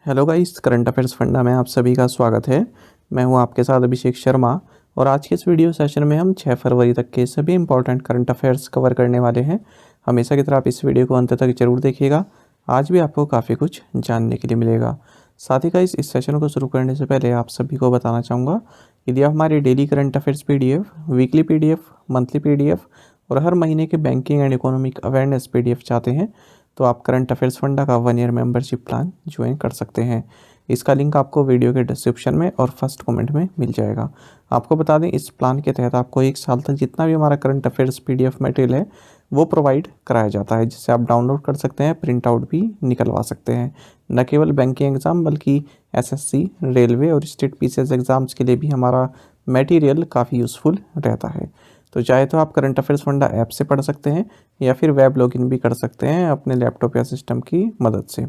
Hello guys, current affairs funda में आप सभी का स्वागत है। मैं हूं आपके साथ अभिषेक शर्मा और आज के इस वीडियो सेशन में हम 6 फरवरी तक के सभी इंपॉर्टेंट करंट अफेयर्स कवर करने वाले हैं। हमेशा की तरह आप इस वीडियो को अंत तक जरूर देखिएगा। आज भी आपको काफ़ी कुछ जानने के लिए मिलेगा। साथ ही गाइस, इस सेशन को शुरू करने से पहले आप सभी को बताना चाहूँगा, यदि आप हमारे daily current affairs PDF, weekly PDF, monthly PDF और हर महीने के banking and economic awareness PDF चाहते हैं तो आप करंट अफेयर्स फंडा का 1 ईयर मेंबरशिप प्लान ज्वाइन कर सकते हैं। इसका लिंक आपको वीडियो के डिस्क्रिप्शन में और फर्स्ट कमेंट में मिल जाएगा। आपको बता दें, इस प्लान के तहत आपको 1 साल तक जितना भी हमारा करंट अफेयर्स PDF मटेरियल है वो प्रोवाइड कराया जाता है, जिसे आप डाउनलोड कर सकते हैं, प्रिंट आउट भी निकलवा सकते हैं। न केवल बैंकिंग एग्ज़ाम बल्कि SSC, रेलवे और स्टेट PCS एग्ज़ाम्स के लिए भी हमारा मटेरियल काफ़ी यूज़फुल रहता है। तो चाहे तो आप करंट अफेयर्स फंडा ऐप से पढ़ सकते हैं या फिर वेब लॉगिन भी कर सकते हैं अपने लैपटॉप या सिस्टम की मदद से।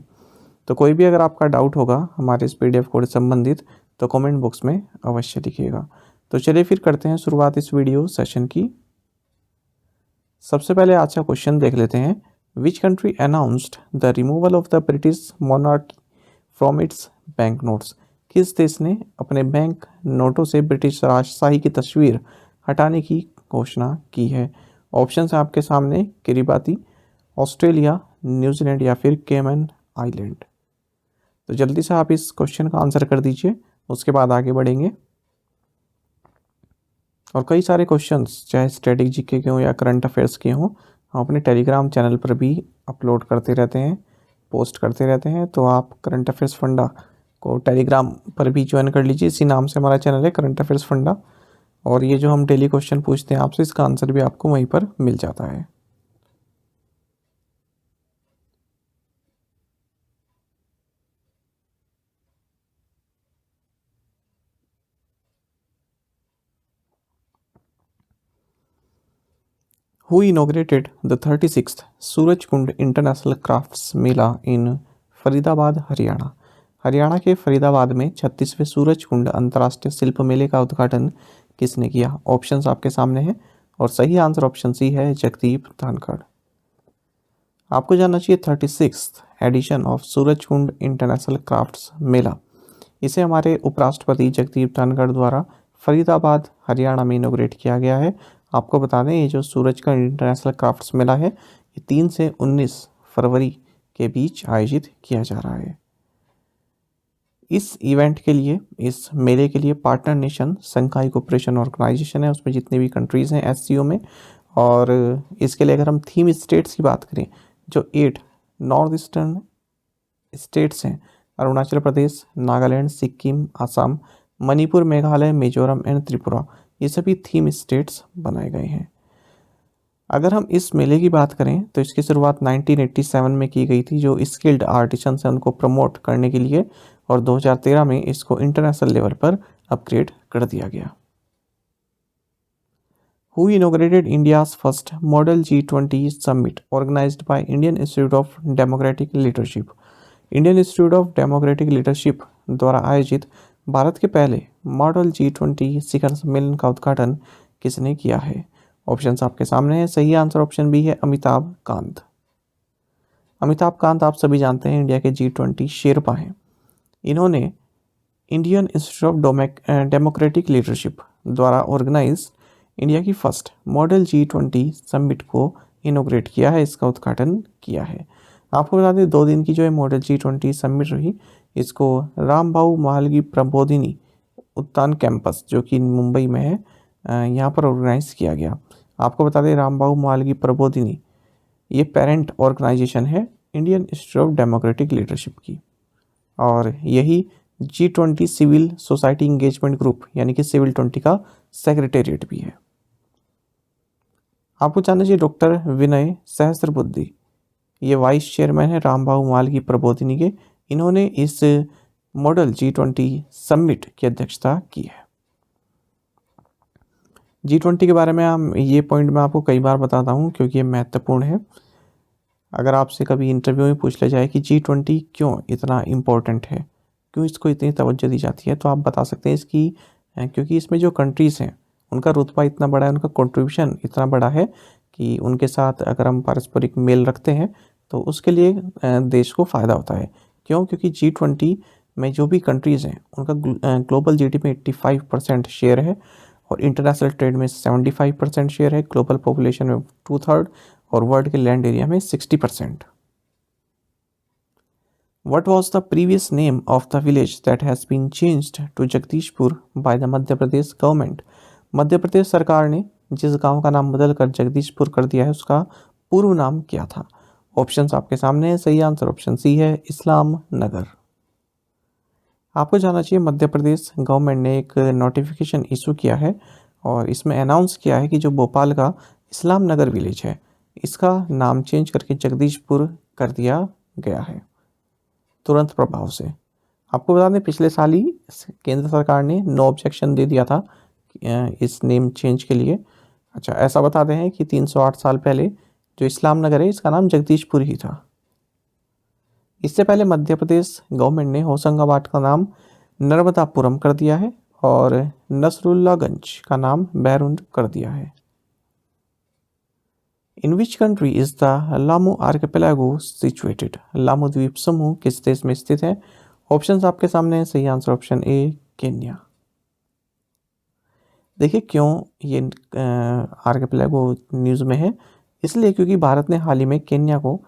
तो कोई भी अगर आपका डाउट होगा हमारे इस PDF कोड से संबंधित तो कमेंट बॉक्स में अवश्य लिखिएगा। तो चलिए फिर करते हैं शुरुआत इस वीडियो सेशन की। सबसे पहले आज का क्वेश्चन देख लेते हैं। Which country announced the removal of the British monarchy from its bank notes? किस देश ने अपने बैंक नोटों से ब्रिटिश राजशाही की तस्वीर हटाने की घोषणा की है? ऑप्शन है आपके सामने, किरिबाती, ऑस्ट्रेलिया, न्यूजीलैंड या फिर केमन आइलैंड। तो जल्दी से आप इस क्वेश्चन का आंसर कर दीजिए, उसके बाद आगे बढ़ेंगे। और कई सारे क्वेश्चंस चाहे स्टैटिक GK के हों या करंट अफेयर्स के हों, हम अपने टेलीग्राम चैनल पर भी अपलोड करते रहते हैं, पोस्ट करते रहते हैं। तो आप करंट अफेयर्स फंडा को टेलीग्राम पर भी ज्वाइन कर लीजिए। इसी नाम से हमारा चैनल है, करंट अफेयर्स फंडा। और ये जो हम डेली क्वेश्चन पूछते हैं आपसे, इसका आंसर भी आपको वहीं पर मिल जाता है। Who inaugurated the 36th Surajkund international crafts mela in Faridabad, Haryana? Haryana के फरीदाबाद में 36वें सूरजकुंड अंतर्राष्ट्रीय शिल्प मेले का उद्घाटन किसने किया? ऑप्शंस आपके सामने हैं और सही आंसर ऑप्शन सी है, जगदीप धनखड़। आपको जानना चाहिए 36th edition of Surajkund international crafts mela, इसे हमारे उपराष्ट्रपति जगदीप धनखड़ द्वारा फरीदाबाद, हरियाणा में इनोग्रेट किया गया है। आपको बता दें, ये जो सूरजकुंड इंटरनेशनल क्राफ्ट्स मेला है, ये 3 से 19 फरवरी के बीच आयोजित किया जा रहा है। इस इवेंट के लिए, इस मेले के लिए partner nation Shanghai cooperation organisation है, उसमें जितने भी कंट्रीज़ हैं SCO में। और इसके लिए अगर हम थीम स्टेट्स की बात करें, जो 8 नॉर्थ ईस्टर्न स्टेट्स हैं, अरुणाचल प्रदेश, नागालैंड, सिक्किम, असम, मणिपुर, मेघालय, मिजोरम एंड त्रिपुरा, ये सभी थीम स्टेट्स बनाए गए हैं। अगर हम इस मेले की बात करें तो इसकी शुरुआत 1987 में की गई थी, जो स्किल्ड आर्टिसंस हैं उनको प्रमोट करने के लिए, और 2013 में इसको इंटरनेशनल लेवल पर अपग्रेड कर दिया गया। Who inaugurated India's first Model G20 Summit organized by Indian Institute of Democratic Leadership? Indian institute of democratic leadership द्वारा आयोजित भारत के पहले मॉडल G20 शिखर सम्मेलन का उद्घाटन किसने किया है? ऑप्शंस आपके सामने है। सही आंसर ऑप्शन बी है, अमिताभ कांत। अमिताभ कांत आप सभी जानते हैं इंडिया के G20 शेरपा हैं। इन्होंने Indian institute of democratic leadership द्वारा ऑर्गेनाइज इंडिया की फर्स्ट मॉडल G20 समिट को इनोग्रेट किया है, इसका उद्घाटन किया है। आपको बता दें, 2 दिन की जो है मॉडल G20 समिट रही, इसको रामबाबू महालगी प्रबोधिनी उद्यान कैंपस, जो कि मुंबई में है, यहाँ पर ऑर्गेनाइज किया गया। आपको बता दें, रामबाबू महालगी प्रबोधिनी ये पेरेंट ऑर्गेनाइजेशन है Indian institute of democratic leadership की, और यही G20 civil society engagement group यानी कि सिविल 20 का सेक्रेटेरिएट भी है। आपको जानना चाहिए, डॉक्टर विनय सहस्त्रबुद्धे ये वाइस चेयरमैन है रामबाबू महालगी प्रबोधिनी के। इन्होंने इस मॉडल G20 समिट की अध्यक्षता की है। G20 के बारे में ये पॉइंट मैं आपको कई बार बताता हूँ क्योंकि ये महत्वपूर्ण है। अगर आपसे कभी इंटरव्यू में पूछ लिया जाए कि G20 क्यों इतना इम्पोर्टेंट है, क्यों इसको इतनी तवज्जो दी जाती है, तो आप बता सकते हैं इसकी क्योंकि इसमें जो कंट्रीज़ हैं उनका रुतबा इतना बड़ा है, उनका कंट्रीब्यूशन इतना बड़ा है कि उनके साथ अगर हम पारस्परिक मेल रखते हैं तो उसके लिए देश को फ़ायदा होता है। क्यों? क्योंकि G20 में जो भी कंट्रीज़ हैं उनका ग्लोबल जीडीपी में 85% शेयर है और इंटरनेशनल ट्रेड में 75% शेयर है, ग्लोबल पॉपुलेशन में 2/3 और वर्ल्ड के लैंड एरिया में 60%। What was the previous name of the village that has been changed to Jagdishpur by the Madhya Pradesh government? Madhya Pradesh सरकार ने जिस गांव का नाम बदलकर जगदीशपुर कर दिया है उसका पूर्व नाम क्या था? ऑप्शंस आपके सामने है। सही आंसर ऑप्शन सी है, इस्लाम नगर। आपको जानना चाहिए मध्य प्रदेश गवर्नमेंट ने एक नोटिफिकेशन इशू किया है और इसमें अनाउंस किया है कि जो भोपाल का इस्लाम नगर विलेज है इसका नाम चेंज करके जगदीशपुर कर दिया गया है तुरंत प्रभाव से। आपको बता दें पिछले साल ही केंद्र सरकार ने नो ऑब्जेक्शन दे दिया था इस नेम चेंज के लिए। अच्छा, ऐसा बताते हैं कि 308 साल पहले जो इस्लाम नगर है इसका नाम जगदीशपुर ही था। इससे पहले मध्य प्रदेश गवर्नमेंट ने होशंगाबाद का नाम नर्मदापुरम कर दिया है और नसरुल्लागंज का नाम बैरुंड कर दिया है। In which country is the Lamu archipelago situated? Lamu द्वीप समूह किस देश में स्थित है? ऑप्शंस आपके सामने है। सही आंसर ऑप्शन ए, केन्या। देखिए क्यों ये आर्किपेलागो न्यूज़ में है, इसलिए क्योंकि भारत ने हाल ही में केन्या को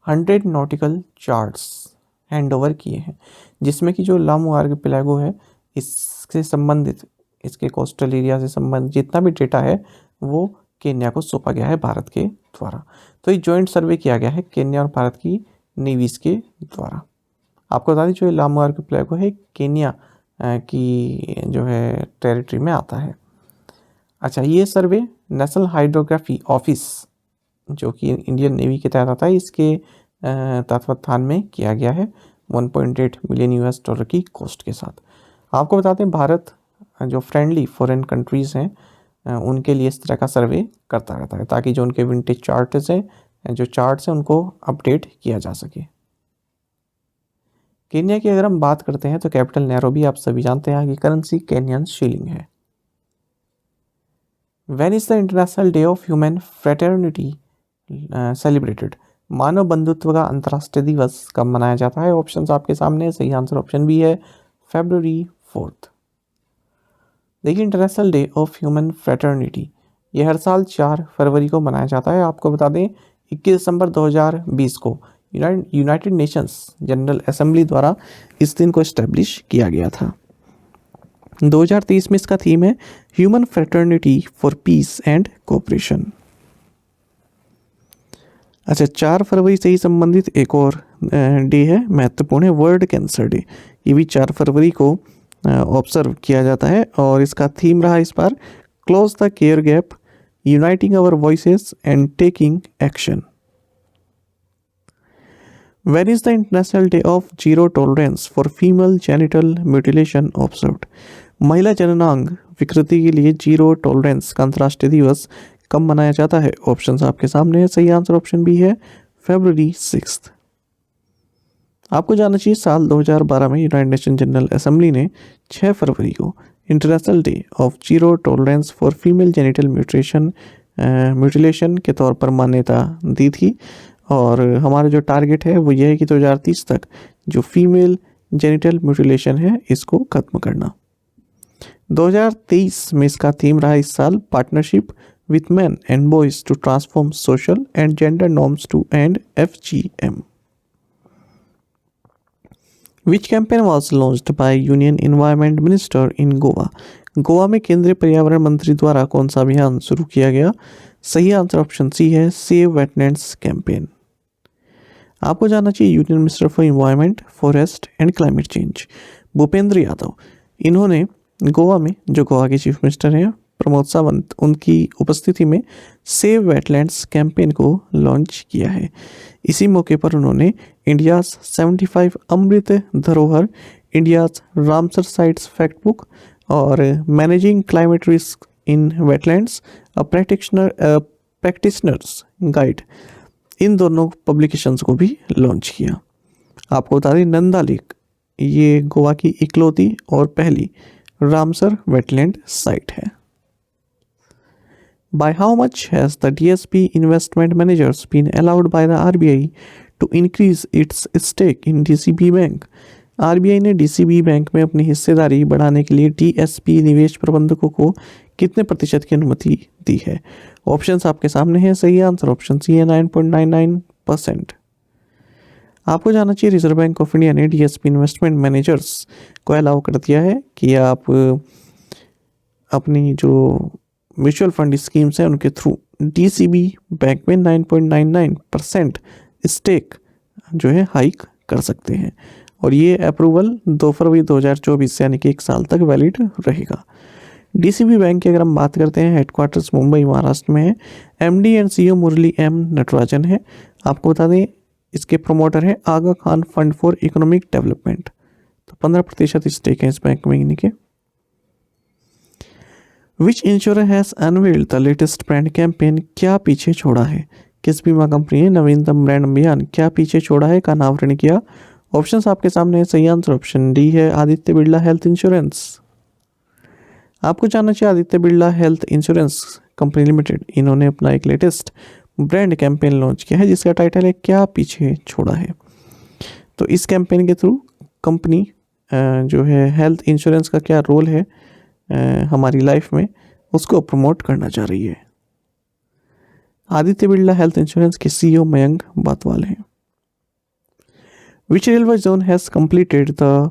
100 नॉटिकल चार्ट्स हैंड ओवर किए हैं जिसमें कि जो लामू आर्किपेलागो है इससे संबंधित, इसके कोस्टल एरिया से संबंधित जितना भी डेटा है वो केन्या को सौंपा गया है भारत के द्वारा। तो ये जॉइंट सर्वे किया गया है केन्या और भारत की नेवीज के द्वारा। आपको बता दें जो लामू आर्किपेलागो है केन्या की जो है टेरिटरी में आता है। अच्छा, ये सर्वे नेशनल हाइड्रोग्राफी ऑफिस जो कि इंडियन नेवी के तहत आता है इसके तत्वावधान में किया गया है 1.8 मिलियन US डॉलर की कॉस्ट के साथ। आपको बताते हैं भारत जो फ्रेंडली फॉरेन कंट्रीज़ हैं उनके लिए इस तरह का सर्वे करता रहता है ताकि जो उनके विंटेज चार्ट्स हैं जो चार्ट्स हैं उनको अपडेट किया जा सके। केन्या की अगर हम बात करते हैं तो कैपिटल नैरोबी आप सभी जानते हैं कि करेंसी केन्यन शिलिंग है। When is the International Day of Human Fraternity celebrated? मानव बंधुत्व का अंतर्राष्ट्रीय दिवस कब मनाया जाता है? ऑप्शंस आपके सामने। सही आंसर ऑप्शन बी है, February 4। देखिए international day of human fraternity ये हर साल 4 फरवरी को मनाया जाता है। आपको बता दें 21 दिसंबर 2020 को यूनाइटेड नेशंस जनरल असेंबली द्वारा इस दिन को इस्टेब्लिश किया गया था। 2023 में इसका थीम है human fraternity for piece and cooperation. अच्छा, 4 फरवरी से ही संबंधित एक और डे है, महत्वपूर्ण है, वर्ल्ड कैंसर डे। ये भी 4 फरवरी को ऑब्जर्व किया जाता है और इसका थीम रहा इस बार close the care gap, uniting our voices and taking action. When is the International Day of Zero Tolerance for Female Genital Mutilation observed? महिला जननांग विकृति के लिए जीरो टॉलरेंस का अंतर्राष्ट्रीय दिवस कब मनाया जाता है? ऑप्शंस आपके सामने है। सही आंसर ऑप्शन बी है, February 6। आपको जानना चाहिए साल 2012 में यूनाइटेड नेशन जनरल असेंबली ने 6 फरवरी को international day of zero tolerance for female genital mutilation के तौर पर मान्यता दी थी और हमारा जो टारगेट है वो ये है कि 2030 तक जो फीमेल जेनिटल म्यूटिलेशन है इसको खत्म करना। 2023 में इसका थीम रहा इस साल partnership with man and boys to transform social and gender norms to end FGM। Which campaign was launched by union environment minister in Goa? Goa में केंद्रीय पर्यावरण मंत्री द्वारा कौन सा अभियान शुरू किया गया? सही आंसर ऑप्शन सी है, सेव वेटलैंड्स कैंपेन। आपको जानना चाहिए union minister for environment, forest and climate change Bhupendra Yadav, इन्होंने गोवा में जो गोवा के चीफ मिनिस्टर हैं प्रमोद सावंत उनकी उपस्थिति में सेव वेटलैंड्स कैंपेन को लॉन्च किया है। इसी मौके पर उन्होंने India's 75 Amrit Dharohar, India's Ramsar sites fact book और managing climate risk in wetlands practitioners guide, इन दोनों पब्लिकेशंस को भी लॉन्च किया। आपको बता दें नंदा लेक ये गोवा की इकलौती और पहली रामसर वेटलैंड साइट है। By how much has the DSP investment managers been allowed by the RBI to increase its stake in DCB bank. RBI ने डीसीबी बैंक में अपनी हिस्सेदारी बढ़ाने के लिए टीएसपी निवेश प्रबंधकों को कितने प्रतिशत की अनुमति दी है? ऑप्शंस आपके सामने हैं। सही आंसर ऑप्शन सी है 9.99%। आपको जानना चाहिए रिजर्व बैंक ऑफ इंडिया ने डीएसपी इन्वेस्टमेंट मैनेजर्स को अलाउ कर दिया है कि आप अपनी जो म्यूचुअल फंड स्कीम्स हैं उनके थ्रू डीसीबी बैंक में 9.99% स्टेक जो है हाइक कर सकते हैं, और ये अप्रूवल 2 फरवरी 2024 से यानी कि 1 साल तक वैलिड रहेगा। डीसीबी बैंक की अगर हम बात करते हैं, हेडक्वार्टर्स मुंबई महाराष्ट्र में है। MD and CEO Murali M Natarajan है। आपको बता दें इसके प्रमोटर हैं Aga Khan fund for economic development. तो 15% स्टेक है इस बैंक में इन्हीं के। Which insurance has unveiled the latest brand campaign? क्या पीछे छोड़ा है? किस बीमा कंपनी ने नवीनतम ब्रांड अभियान क्या पीछे छोड़ा है का अनावरण किया? ऑप्शंस आपके सामने है। सही आंसर ऑप्शन डी है आदित्य बिरला हेल्थ इंश्योरेंस। आपको जानना चाहिए Aditya Birla health insurance company limited, इन्होंने अपना एक लेटेस्ट ब्रांड कैंपेन लॉन्च किया है जिसका टाइटल है क्या पीछे छोड़ा है। तो इस कैंपेन के थ्रू कंपनी जो है हेल्थ इंश्योरेंस का क्या रोल है हमारी लाइफ में उसको प्रमोट करना चाह रही है। आदित्य बिरला हेल्थ इंश्योरेंस के सीईओ मयंक बातवाल हैं। विच railway zone has completed the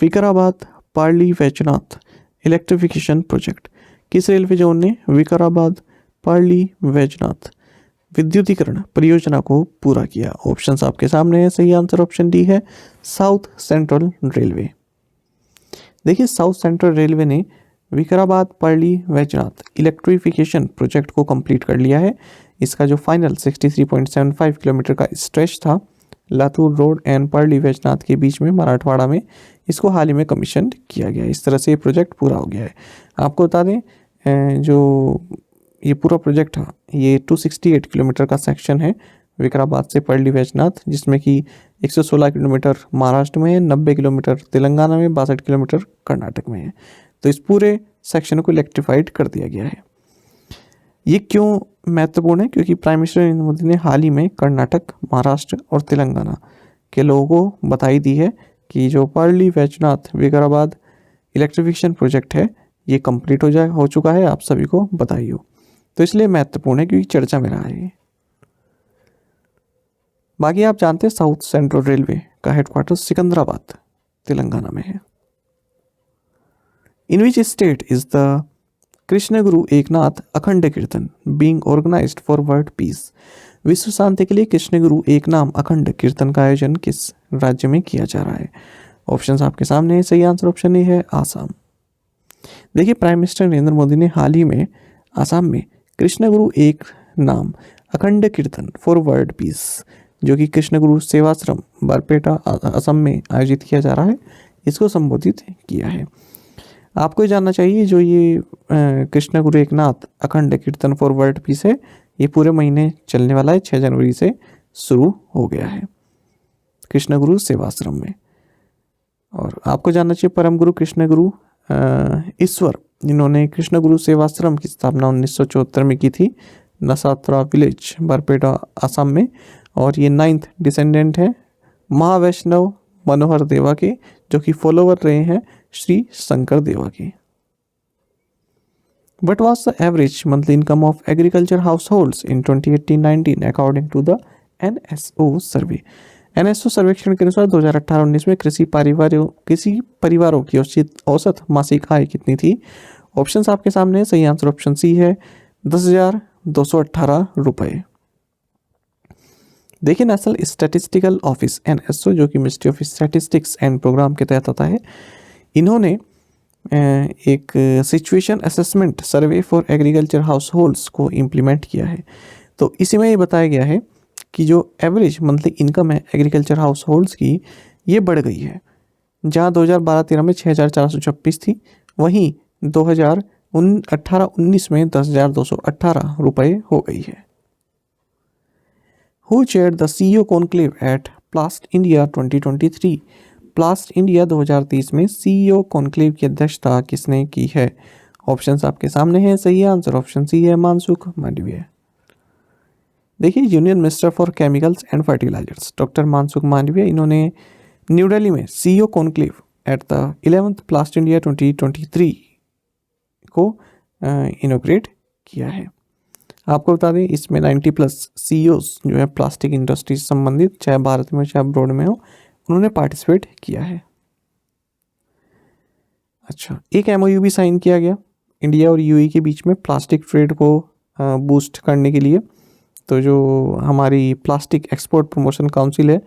Vikarabad Parly Vaijnath electrification project? किस रेलवे जोन ने विकाराबाद पार्ली वैजनाथ विद्युतीकरण परियोजना को पूरा किया? ऑप्शंस आपके सामने है। सही आंसर ऑप्शन डी है साउथ सेंट्रल रेलवे। देखिए साउथ सेंट्रल रेलवे ने Vikarabad Parly Vaijnath electrification project को कंप्लीट कर लिया है। इसका जो फाइनल 63.75 किलोमीटर का स्ट्रेच था Latur road and Parly Vaijnath के बीच में मराठवाड़ा में, इसको हाल ही में कमीशन किया गया है। इस तरह से ये प्रोजेक्ट पूरा हो गया है। आपको बता दें जो ये पूरा प्रोजेक्ट था ये 268 किलोमीटर का सेक्शन है विकाराबाद से पार्ली वैजनाथ, जिसमें कि 116 किलोमीटर महाराष्ट्र में है, 90 किलोमीटर तेलंगाना में, 62 किलोमीटर कर्नाटक में है। तो इस पूरे सेक्शन को इलेक्ट्रीफाइड कर दिया गया है। ये क्यों महत्वपूर्ण है? क्योंकि प्राइम मिनिस्टर नरेंद्र मोदी ने हाल ही में कर्नाटक, महाराष्ट्र और तेलंगाना के लोगों को बधाई दी है कि जो Parly Vaijnath Vikarabad electrification project है ये कंप्लीट हो चुका है। आप सभी को बधाई हो। तो इसलिए महत्वपूर्ण है क्योंकि चर्चा में रहा है। बाकी आप जानते हैं साउथ सेंट्रल रेलवे का हेडक्वार्टर सिकंदराबाद तेलंगाना में है। In which state is the Krishna Guru Eknath Akhand Kirtan being organised for world peace? विश्व शांति के लिए कृष्ण गुरु एक नाम अखंड कीर्तन का आयोजन किस राज्य में किया जा रहा है? ऑप्शंस आपके सामने है। सही आंसर ऑप्शन ए है आसाम। देखिए प्राइम मिनिस्टर नरेंद्र मोदी ने हाल ही में आसाम में कृष्ण गुरु एक नाम अखंड कीर्तन फॉर वर्ल्ड पीस जो कि कृष्ण गुरु सेवाश्रम बारपेटा असम में आयोजित किया जा रहा है, इसको संबोधित किया है। आपको जानना चाहिए जो ये कृष्ण गुरु एकनाथ अखंड कीर्तन फॉर वर्ल्ड पीस है ये पूरे महीने चलने वाला है। 6 जनवरी से शुरू हो गया है कृष्ण गुरु सेवाश्रम में। और आपको जानना चाहिए परम गुरु कृष्ण गुरु ईश्वर, इन्होंने कृष्ण गुरु सेवाश्रम की स्थापना 1974 में की थी नसात्रा विलेज बारपेटा असम में, और ये 9th डिसेंडेंट है महावैष्णव मनोहर देवा के, जो कि फॉलोवर रहे हैं श्री शंकर देवा के। What was the average monthly income of agriculture households in 2018-19 according to the NSO survey? NSO सर्वेक्षण के अनुसार 2018-19 में कृषि परिवारों की औसत मासिक आय कितनी थी? ऑप्शंस आपके सामने। सही आंसर ऑप्शन सी है 10,218 रुपये। देखिए नेशनल स्टैटिस्टिकल ऑफिस NSO जो कि ministry of statistics and programme के तहत आता है, इन्होंने एक situation assessment survey for agriculture households को इम्प्लीमेंट किया है। तो इसी में ये बताया गया है कि जो एवरेज मंथली इनकम है एग्रीकल्चर हाउस होल्ड्स की ये बढ़ गई है। जहाँ 2012-13 में 6,426 थी, वहीं 2018-19 में 10,218 रुपये हो गई है। Who chaired the CEO conclave at प्लास्ट India 2023? प्लास्ट India 2023 में CEO कॉन्क्लेव की अध्यक्षता किसने की है? ऑप्शंस आपके सामने हैं। सही आंसर ऑप्शन सी है मानसुख मांडविया। देखिए union minister for chemicals and fertilisers doctor Mansukh Mandaviya, इन्होंने न्यू दिल्ली में CEO conclave at the 11th plast India 2023 को इनोग्रेट किया है। आपको बता दें इसमें 90+ सीईओज जो है प्लास्टिक इंडस्ट्री से संबंधित, चाहे भारत में चाहे अब्रॉड में हो, उन्होंने पार्टिसिपेट किया है। अच्छा, एक एमओयू भी साइन किया गया इंडिया और यूएई के बीच में प्लास्टिक ट्रेड को बूस्ट करने के लिए। तो जो हमारी प्लास्टिक एक्सपोर्ट प्रमोशन काउंसिल है,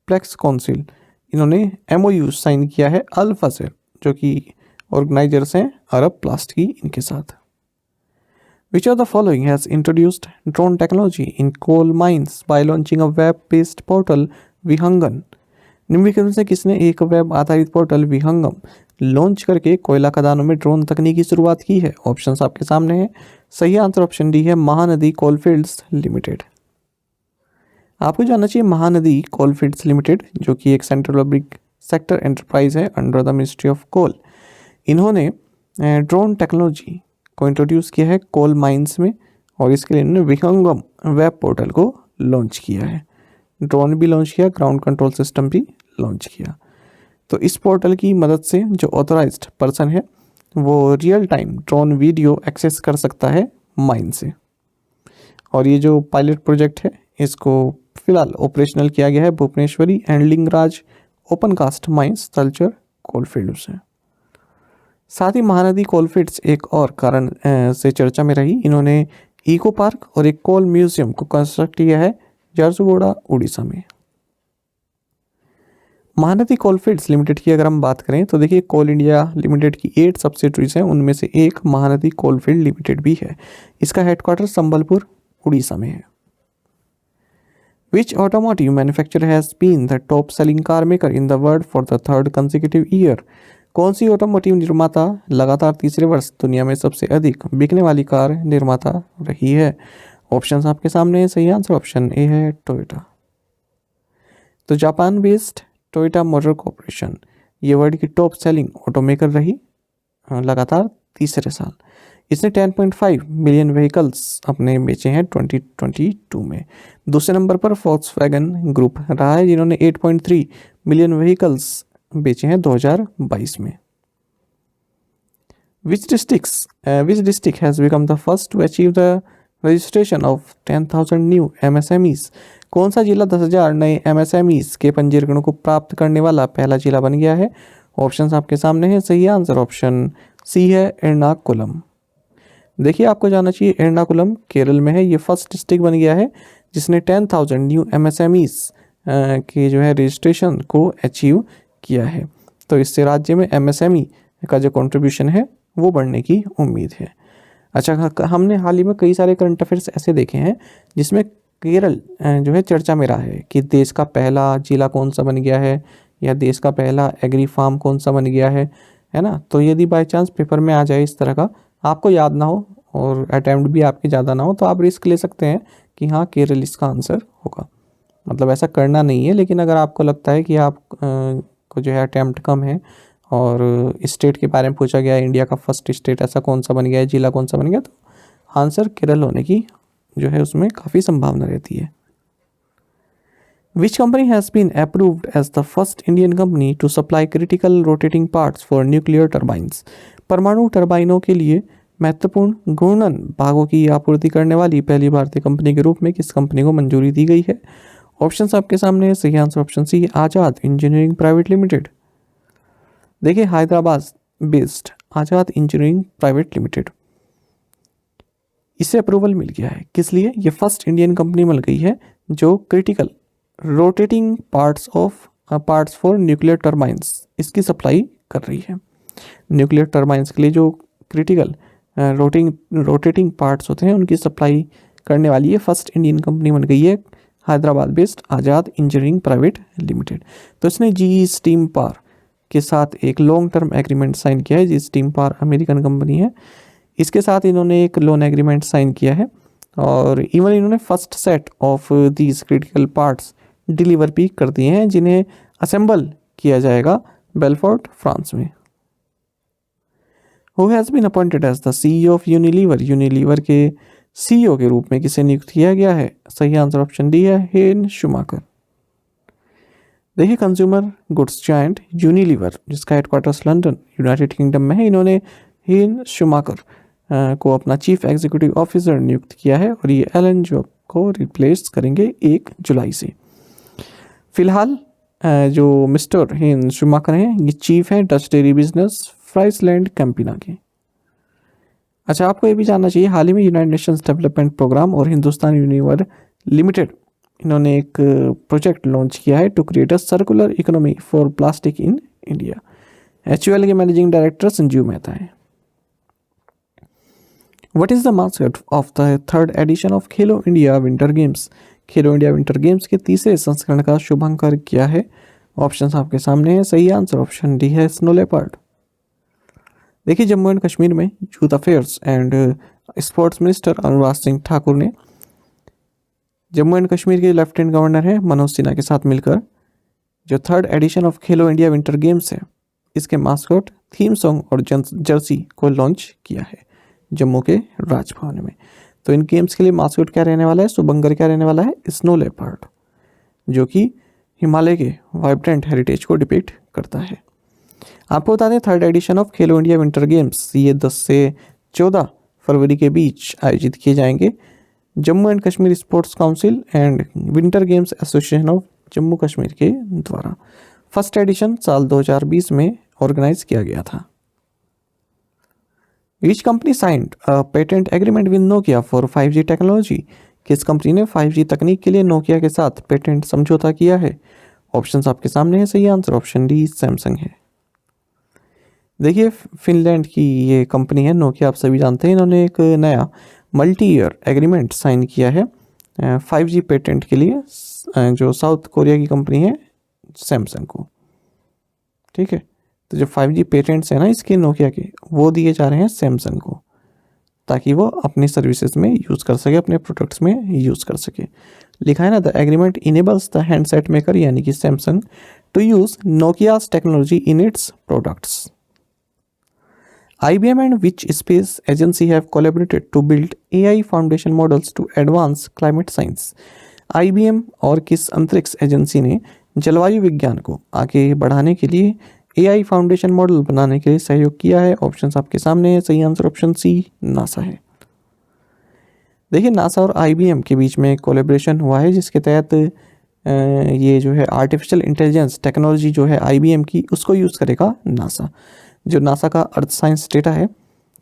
प्लेक्स काउंसिल, इन्होंने एमओयू साइन किया है अल फजल, जो कि ऑर्गेनाइजर्स हैं अरब प्लास्ट की, इनके साथ। Which of the following has introduced drone technology in coal mines by launching a web-based portal विहंगम? निम्नलिखित से किसने एक वेब आधारित पोर्टल विहंगम लॉन्च करके कोयला खदानों में ड्रोन तकनीक की शुरुआत की है? ऑप्शंस आपके सामने हैं। सही आंसर ऑप्शन डी है महानदी कोलफील्ड्स लिमिटेड। आपको जानना चाहिए महानदी कोलफील्ड्स लिमिटेड, जो कि एक सेंट्रल पब्लिक सेक्टर एंटरप्राइज है under the ministry of coal, इन्होंने ड्रोन टेक्नोलॉजी को इंट्रोड्यूस किया है कोल माइंस में, और इसके लिए इन्होंने विहंगम वेब पोर्टल को लॉन्च किया है। ड्रोन भी लॉन्च किया, ग्राउंड कंट्रोल सिस्टम भी लॉन्च किया। तो इस पोर्टल की मदद से जो ऑथराइज्ड पर्सन है वो real time drone video access कर सकता है माइन से। और ये जो पायलट प्रोजेक्ट है इसको फिलहाल ऑपरेशनल किया गया है Bhubaneswari and Lingaraj open cast mines Talcher coalfield से। साथ ही महानदी कोलफील्ड्स एक और कारण से चर्चा में रही, इन्होंने इको पार्क और एक कोल म्यूजियम को कंस्ट्रक्ट किया है झारसुगुड़ा उड़ीसा में। महानदी कोलफील्ड्स लिमिटेड की अगर हम बात करें तो देखिए कोल इंडिया लिमिटेड की 8 सब्सिडरीज हैं, उनमें से एक महानदी कोलफील्ड लिमिटेड भी है। इसका हेडक्वार्टर संबलपुर उड़ीसा में है। Which automotive manufacturer has been the top selling car maker in the world for the 3rd consecutive year? कौन सी ऑटोमोटिव निर्माता लगातार तीसरे वर्ष दुनिया में सबसे अधिक बिकने वाली कार निर्माता रही है? ऑप्शंस आपके सामने है। सही आंसर ऑप्शन ए है टोयोटा। तो Japan based Toyota motor corporation ये वर्ल्ड की टॉप सेलिंग ऑटोमेकर रही लगातार तीसरे साल। इसने 10.5 मिलियन व्हीकल्स अपने बेचे हैं 2022 में। दूसरे नंबर पर वॉक्सवैगन ग्रुप रहा है, जिन्होंने 8.3 मिलियन व्हीकल्स बेचे हैं 2022 में। Which district has become the first to achieve the registration of 10,000 new MSMEs? कौन सा जिला 10,000 नए MSMEs के पंजीकरण को प्राप्त करने वाला पहला जिला बन गया है? ऑप्शंस आपके सामने हैं। सही आंसर ऑप्शन सी है एर्नाकुलम। देखिए आपको जानना चाहिए एर्नाकुलम केरल में है, ये फर्स्ट डिस्ट्रिक्ट बन गया है जिसने 10,000 न्यू MSMEs के जो है रजिस्ट्रेशन को अचीव किया है। तो इससे राज्य में MSME का जो कंट्रीब्यूशन है वो बढ़ने की उम्मीद है। अच्छा, हमने हाल ही में कई सारे करंट अफेयर्स ऐसे देखे हैं जिसमें केरल जो है चर्चा में रहा है कि देश का पहला जिला कौन सा बन गया है, या देश का पहला एग्री फार्म कौन सा बन गया है ना। तो यदि बाय चांस पेपर में आ जाए इस तरह का, आपको याद ना हो और अटैम्प्ट भी आपके ज़्यादा ना हो, तो आप रिस्क ले सकते हैं कि हाँ केरल इसका आंसर होगा। मतलब ऐसा करना नहीं है, लेकिन अगर आपको लगता है कि आप को जो है अटैम्प्ट कम है और स्टेट के बारे में पूछा गया है, इंडिया का फर्स्ट स्टेट ऐसा कौन सा बन गया है, जिला कौन सा बन गया, तो आंसर केरल होने की जो है उसमें काफ़ी संभावना रहती है। Which company has been approved as the first Indian company to supply critical rotating parts for nuclear turbines? परमाणु टरबाइनों के लिए महत्वपूर्ण घूर्णन भागों की आपूर्ति करने वाली पहली भारतीय कंपनी के रूप में किस कंपनी को मंजूरी दी गई है? ऑप्शंस आपके सामने है। सही आंसर ऑप्शन सी आजाद इंजीनियरिंग प्राइवेट लिमिटेड। देखिए हैदराबाद बेस्ड आजाद इंजीनियरिंग प्राइवेट लिमिटेड, इसे अप्रूवल मिल गया है। किस लिए? ये फर्स्ट इंडियन कंपनी मिल गई है जो critical rotating parts for nuclear turbines इसकी सप्लाई कर रही है। न्यूक्लियर टर्बाइंस के लिए जो क्रिटिकल रोटेटिंग पार्ट्स होते हैं उनकी सप्लाई करने वाली ये फर्स्ट इंडियन कंपनी बन गई है हैदराबाद बेस्ड आज़ाद इंजीनियरिंग प्राइवेट लिमिटेड। तो इसने GE स्टीम पावर के साथ एक लॉन्ग टर्म एग्रीमेंट साइन किया है। GE steam power American company है, इसके साथ इन्होंने एक लोन एग्रीमेंट साइन किया है और इवन इन्होंने first set of these critical parts deliver भी कर दिए हैं, जिन्हें असेंबल किया जाएगा बेलफोर्ट फ्रांस में। Who has been appointed as the CEO of Unilever? Unilever के सीईओ के रूप में किसे नियुक्त किया गया है? सही आंसर ऑप्शन डी है, हेन शूमाकर। देखिए कंज्यूमर गुड्स जायंट यूनिलीवर जिसका हेडक्वार्टर्स लंदन यूनाइटेड किंगडम में है, इन्होंने हेन शूमाकर को अपना चीफ एग्जीक्यूटिव ऑफिसर नियुक्त किया है और ये एलन जॉब को रिप्लेस करेंगे 1 जुलाई से। फिलहाल जो मिस्टर हेन शूमाकर हैं ये चीफ हैं डच डेयरी बिजनेस फ्राइसलैंड कैंपिना के। अच्छा, आपको ये भी जानना चाहिए, हाल ही में यूनाइटेड नेशंस डेवलपमेंट प्रोग्राम और हिंदुस्तान यूनिलीवर लिमिटेड इन्होंने एक प्रोजेक्ट लॉन्च किया है to create a circular economy for plastic in India. HUL के मैनेजिंग डायरेक्टर संजीव मेहता है। What is the mascot of the third edition of Khelo India winter games? Khelo India winter games के तीसरे संस्करण का शुभारंभ किया है? ऑप्शन आपके सामने है, सही आंसर ऑप्शन डी है, स्नो लेपर्ड। देखिए जम्मू एंड कश्मीर में youth affairs and sports minister Anurag Singh Thakur ने जम्मू एंड कश्मीर के लेफ्टिनेंट गवर्नर हैं मनोज सिन्हा के साथ मिलकर जो third edition of Khelo India winter games है इसके मास्कट, थीम सॉन्ग और जर्सी को लॉन्च किया है जम्मू के राजभवन में। तो इन गेम्स के लिए मास्कट क्या रहने वाला है? सुबंगर क्या रहने वाला है? स्नो लेपर्ड, जो कि हिमालय के वाइब्रेंट हेरिटेज को डिपिक्ट करता है। आपको बता दें third edition of Khelo India winter games ये 10 से 14 फरवरी के बीच आयोजित किए जाएंगे। Jammu and Kashmir sports council and winter games association of Jammu Kashmir के द्वारा फर्स्ट एडिशन साल 2020 में ऑर्गेनाइज किया गया था। Which company signed a patent agreement with Nokia for 5G technology? किस कंपनी ने 5G तकनीक के लिए नोकिया के साथ पेटेंट समझौता किया है? ऑप्शंस आपके सामने है, सही आंसर ऑप्शन डी सैमसंग है। देखिए फिनलैंड की ये कंपनी है नोकिया, आप सभी जानते हैं, इन्होंने एक नया मल्टी ईयर एग्रीमेंट साइन किया है 5G पेटेंट के लिए जो साउथ कोरिया की कंपनी है सैमसंग को। ठीक है, तो जो 5G पेटेंट्स हैं ना इसके नोकिया के, वो दिए जा रहे हैं सैमसंग को ताकि वो अपनी सर्विसेज में यूज़ कर सके, अपने प्रोडक्ट्स में यूज़ कर सके। लिखा है ना, the agreement enables the handset maker यानी कि Samsung to use Nokia's technology in its products. IBM and which space agency have collaborated to build AI foundation models to advance climate science? IBM और किस अंतरिक्ष agency ने जलवायु विज्ञान को आगे बढ़ाने के लिए AI फाउंडेशन मॉडल बनाने के लिए सहयोग किया है? ऑप्शंस आपके सामने है, सही आंसर ऑप्शन सी नासा है। देखिए नासा और IBM के बीच में कोलेब्रेशन हुआ है जिसके तहत ये जो है आर्टिफिशियल इंटेलिजेंस टेक्नोलॉजी जो है IBM की उसको यूज़ करेगा नासा। जो नासा का अर्थ साइंस डेटा है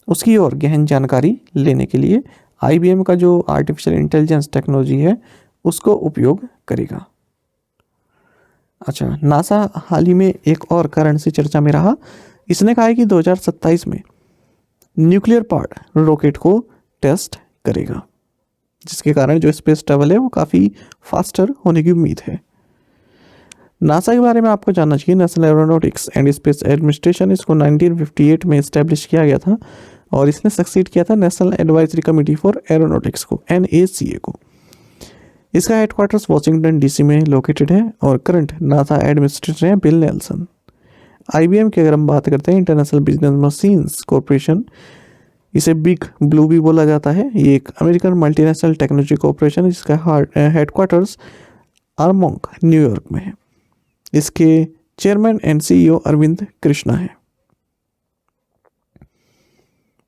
उसकी और गहन जानकारी लेने के लिए IBM का जो आर्टिफिशियल इंटेलिजेंस टेक्नोलॉजी है उसको उपयोग करेगा। अच्छा, नासा हाल ही में एक और कारण से चर्चा में रहा, इसने कहा है कि 2027 में न्यूक्लियर पार्ट रॉकेट को टेस्ट करेगा जिसके कारण जो स्पेस ट्रैवल है वो काफ़ी फास्टर होने की उम्मीद है। नासा के बारे में आपको जानना चाहिए, national aeronautics and space administration, इसको 1958 में इस्टेब्लिश किया गया था और इसने सक्सीड किया था national advisory committee for aeronautics को, NACA को। इसका हेडक्वार्टर्स वाशिंगटन DC में लोकेटेड है और करंट नासा एडमिनिस्ट्रेटर हैं बिल नेल्सन। IBM की अगर हम बात करते हैं, इंटरनेशनल बिजनेस मशीन्स कॉरपोरेशन, इसे बिग ब्लू भी बोला जाता है, ये एक अमेरिकन मल्टीनेशनल टेक्नोलॉजी कॉरपोरेशन है जिसका हेडक्वार्टर्स आर्मोंग न्यूयॉर्क में है। इसके chairman and CEO Arvind Krishna है।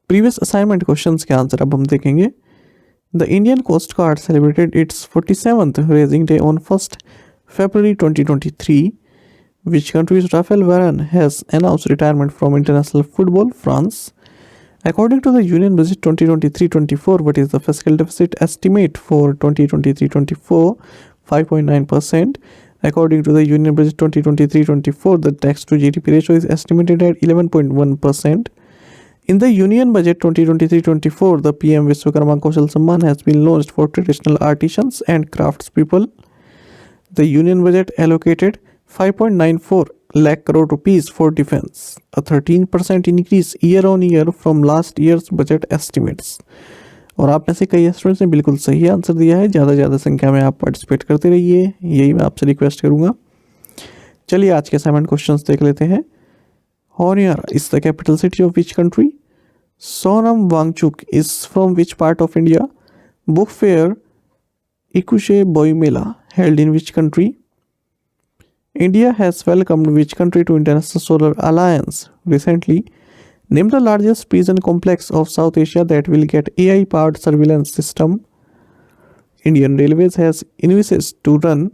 प्रीवियस असाइनमेंट क्वेश्चंस के आंसर अब हम देखेंगे। The Indian coast guard celebrated its 47th raising day on 1st February 2023. Which country's Raphael Varane has announced retirement from international football? France. According to the Union Budget 2023-24, what is the fiscal deficit estimate for 2023-24? 5.9%. According to the Union Budget 2023-24, the tax to GDP ratio is estimated at 11.1%. In the Union Budget 2023-24, the PM Vishwakarma Kaushal Samman has been launched for traditional artisans and craftspeople. The Union Budget allocated 5.94 lakh crore rupees for defense, a 13% increase year on year from last year's budget estimates. और आप में से कई students ने बिल्कुल सही answer दिया है। ज़्यादा से ज़्यादा संख्या में आप पार्टिसिपेट करते रहिए, यही मैं आपसे रिक्वेस्ट करूँगा। चलिए आज के असाइनमेंट क्वेश्चंस देख लेते हैं। Honiara is the capital city of which country? Sonam Wangchuk is from which part of India? Book fair Ikushe Boy Mela held in which country? India has welcomed which country to International Solar Alliance recently? Name the largest prison complex of South Asia that will get AI-powered surveillance system. Indian Railways has envisaged to run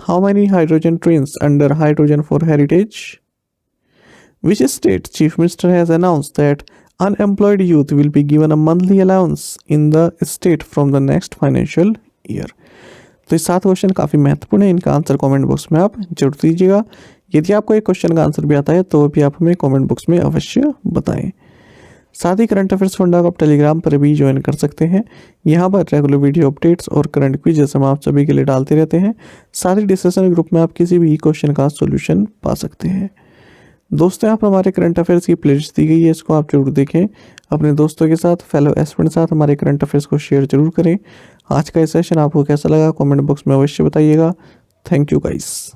how many hydrogen trains under Hydrogen for Heritage? Which state chief minister has announced that unemployed youth will be given a monthly allowance in the state from the next financial year? तो ये 7 question काफ़ी महत्वपूर्ण है, इनका answer comment box में आप जरूर दीजिएगा। यदि आपको एक क्वेश्चन का आंसर भी आता है तो भी आप हमें कमेंट बॉक्स में अवश्य बताएं। साथ ही करंट अफेयर्स फंडा को आप टेलीग्राम पर भी ज्वाइन कर सकते हैं। यहाँ पर रेगुलर वीडियो अपडेट्स और करंट क्विज़ हम आप सभी के लिए डालते रहते हैं। साथ ही डिस्कशन ग्रुप में आप किसी भी क्वेश्चन का सोल्यूशन पा सकते हैं। दोस्तों, आप हमारे करंट अफेयर्स की प्लेलिस्ट दी गई है, इसको आप जरूर देखें। अपने दोस्तों के साथ, फेलो एस्पिरेंट के साथ हमारे करंट अफेयर्स को शेयर जरूर करें। आज का ये सेशन आपको कैसा लगा कमेंट बॉक्स में अवश्य बताइएगा। Thank you guys.